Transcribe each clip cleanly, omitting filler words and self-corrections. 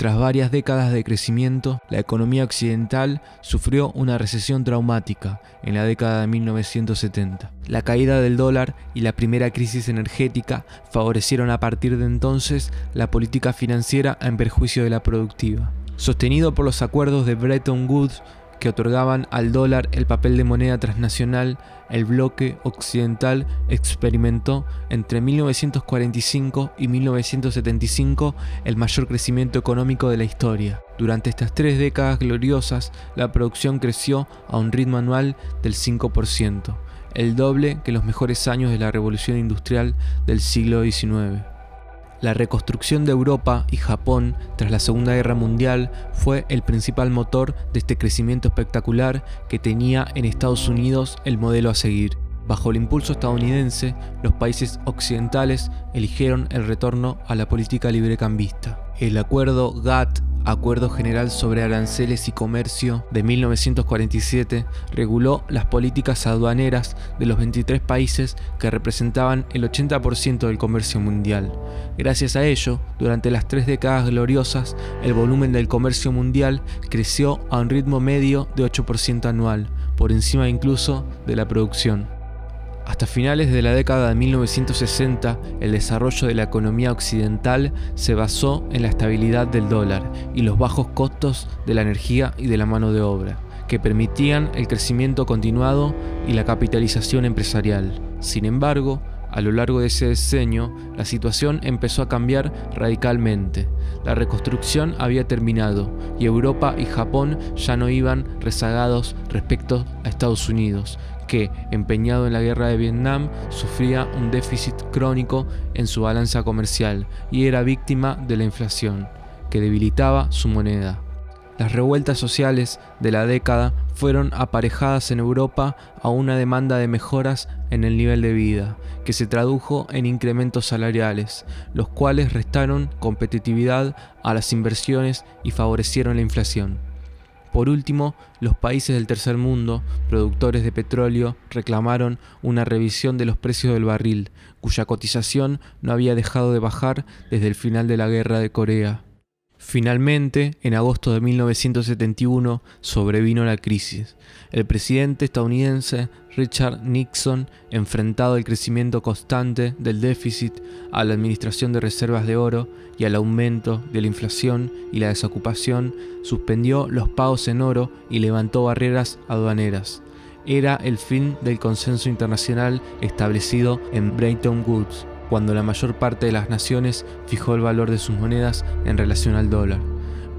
Tras varias décadas de crecimiento, la economía occidental sufrió una recesión traumática en la década de 1970. La caída del dólar y la primera crisis energética favorecieron a partir de entonces la política financiera en perjuicio de la productiva. Sostenido por los acuerdos de Bretton Woods, que otorgaban al dólar el papel de moneda transnacional, el bloque occidental experimentó entre 1945 y 1975 el mayor crecimiento económico de la historia. Durante estas 3 décadas gloriosas, la producción creció a un ritmo anual del 5%, el doble que los mejores años de la revolución industrial del siglo XIX. La reconstrucción de Europa y Japón tras la Segunda Guerra Mundial fue el principal motor de este crecimiento espectacular que tenía en Estados Unidos el modelo a seguir. Bajo el impulso estadounidense, los países occidentales eligieron el retorno a la política librecambista. El acuerdo GATT, Acuerdo General sobre Aranceles y Comercio de 1947, reguló las políticas aduaneras de los 23 países que representaban el 80% del comercio mundial. Gracias a ello, durante las 3 décadas gloriosas, el volumen del comercio mundial creció a un ritmo medio de 8% anual, por encima incluso de la producción. Hasta finales de la década de 1960, el desarrollo de la economía occidental se basó en la estabilidad del dólar y los bajos costos de la energía y de la mano de obra, que permitían el crecimiento continuado y la capitalización empresarial. Sin embargo, a lo largo de ese decenio, la situación empezó a cambiar radicalmente. La reconstrucción había terminado y Europa y Japón ya no iban rezagados respecto a Estados Unidos, que, empeñado en la guerra de Vietnam, sufría un déficit crónico en su balanza comercial y era víctima de la inflación, que debilitaba su moneda. Las revueltas sociales de la década fueron aparejadas en Europa a una demanda de mejoras en el nivel de vida, que se tradujo en incrementos salariales, los cuales restaron competitividad a las inversiones y favorecieron la inflación. Por último, los países del tercer mundo, productores de petróleo, reclamaron una revisión de los precios del barril, cuya cotización no había dejado de bajar desde el final de la Guerra de Corea. Finalmente, en agosto de 1971, sobrevino la crisis. El presidente estadounidense Richard Nixon, enfrentado al crecimiento constante del déficit, a la administración de reservas de oro y al aumento de la inflación y la desocupación, suspendió los pagos en oro y levantó barreras aduaneras. Era el fin del consenso internacional establecido en Bretton Woods, cuando la mayor parte de las naciones fijó el valor de sus monedas en relación al dólar,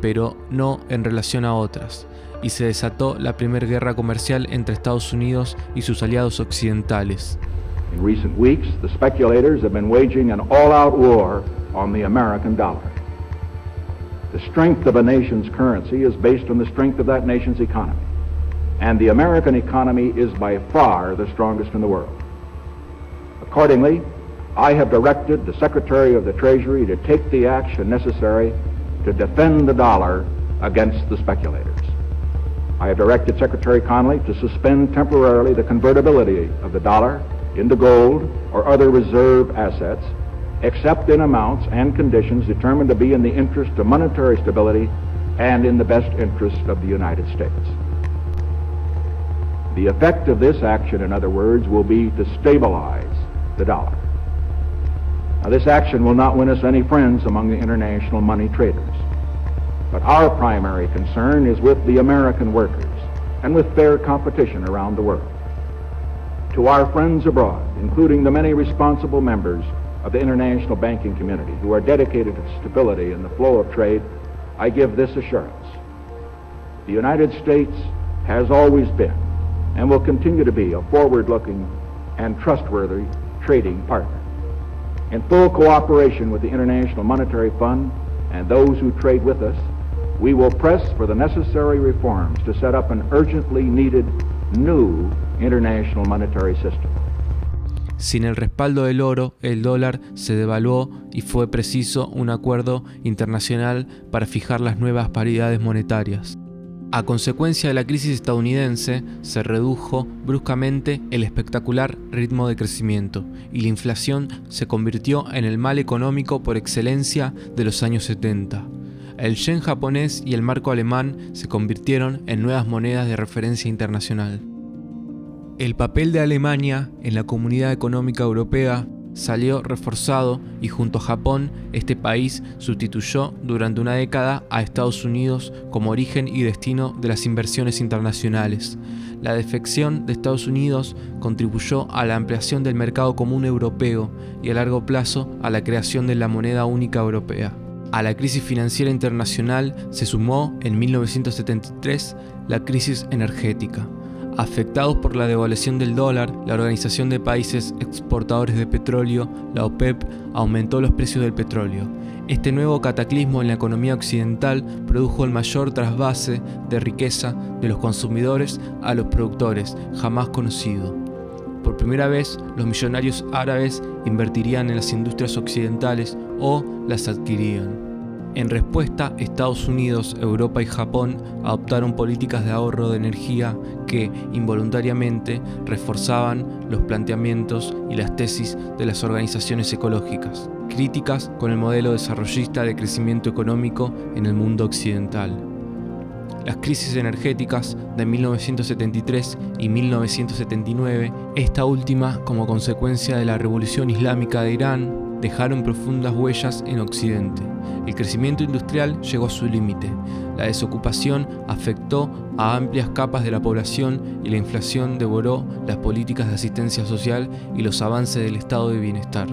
pero no en relación a otras, y se desató la primera guerra comercial entre Estados Unidos y sus aliados occidentales. In recent weeks, the speculators have been waging an all-out war on the American dollar. The strength of a nation's currency is based on the strength of that nation's economy, and the American economy is by far the strongest in the world. Accordingly, I have directed the Secretary of the Treasury to take the action necessary to defend the dollar against the speculators. I have directed Secretary Connally to suspend temporarily the convertibility of the dollar into gold or other reserve assets, except in amounts and conditions determined to be in the interest of monetary stability and in the best interest of the United States. The effect of this action, in other words, will be to stabilize the dollar. Now, this action will not win us any friends among the international money traders. But our primary concern is with the American workers and with fair competition around the world. To our friends abroad, including the many responsible members of the international banking community who are dedicated to stability in the flow of trade, I give this assurance. The United States has always been and will continue to be a forward-looking and trustworthy trading partner. In full cooperation with the International Monetary Fund and those who trade with us, we will press for the necessary reforms to set up an urgently needed new international monetary system. Sin el respaldo del oro, el dólar se devaluó y fue preciso un acuerdo internacional para fijar las nuevas paridades monetarias. A consecuencia de la crisis estadounidense, se redujo bruscamente el espectacular ritmo de crecimiento y la inflación se convirtió en el mal económico por excelencia de los años 70. El yen japonés y el marco alemán se convirtieron en nuevas monedas de referencia internacional. El papel de Alemania en la Comunidad Económica Europea salió reforzado y junto a Japón, este país sustituyó durante una década a Estados Unidos como origen y destino de las inversiones internacionales. La defección de Estados Unidos contribuyó a la ampliación del mercado común europeo y a largo plazo a la creación de la moneda única europea. A la crisis financiera internacional se sumó en 1973 la crisis energética. Afectados por la devaluación del dólar, la Organización de Países Exportadores de Petróleo, la OPEP, aumentó los precios del petróleo. Este nuevo cataclismo en la economía occidental produjo el mayor trasvase de riqueza de los consumidores a los productores jamás conocido. Por primera vez, los millonarios árabes invertirían en las industrias occidentales o las adquirían. En respuesta, Estados Unidos, Europa y Japón adoptaron políticas de ahorro de energía que, involuntariamente, reforzaban los planteamientos y las tesis de las organizaciones ecológicas, críticas con el modelo desarrollista de crecimiento económico en el mundo occidental. Las crisis energéticas de 1973 y 1979, esta última como consecuencia de la Revolución Islámica de Irán, dejaron profundas huellas en Occidente. El crecimiento industrial llegó a su límite, la desocupación afectó a amplias capas de la población y la inflación devoró las políticas de asistencia social y los avances del estado de bienestar.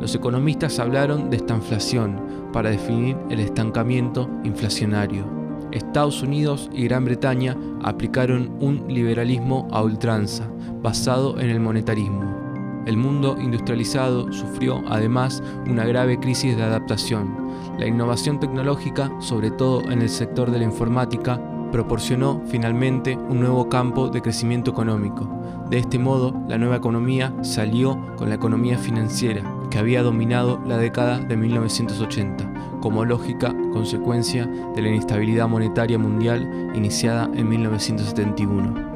Los economistas hablaron de estanflación para definir el estancamiento inflacionario. Estados Unidos y Gran Bretaña aplicaron un liberalismo a ultranza, basado en el monetarismo. El mundo industrializado sufrió además una grave crisis de adaptación. La innovación tecnológica, sobre todo en el sector de la informática, proporcionó finalmente un nuevo campo de crecimiento económico. De este modo, la nueva economía salió con la economía financiera, que había dominado la década de 1980, como lógica consecuencia de la inestabilidad monetaria mundial iniciada en 1971.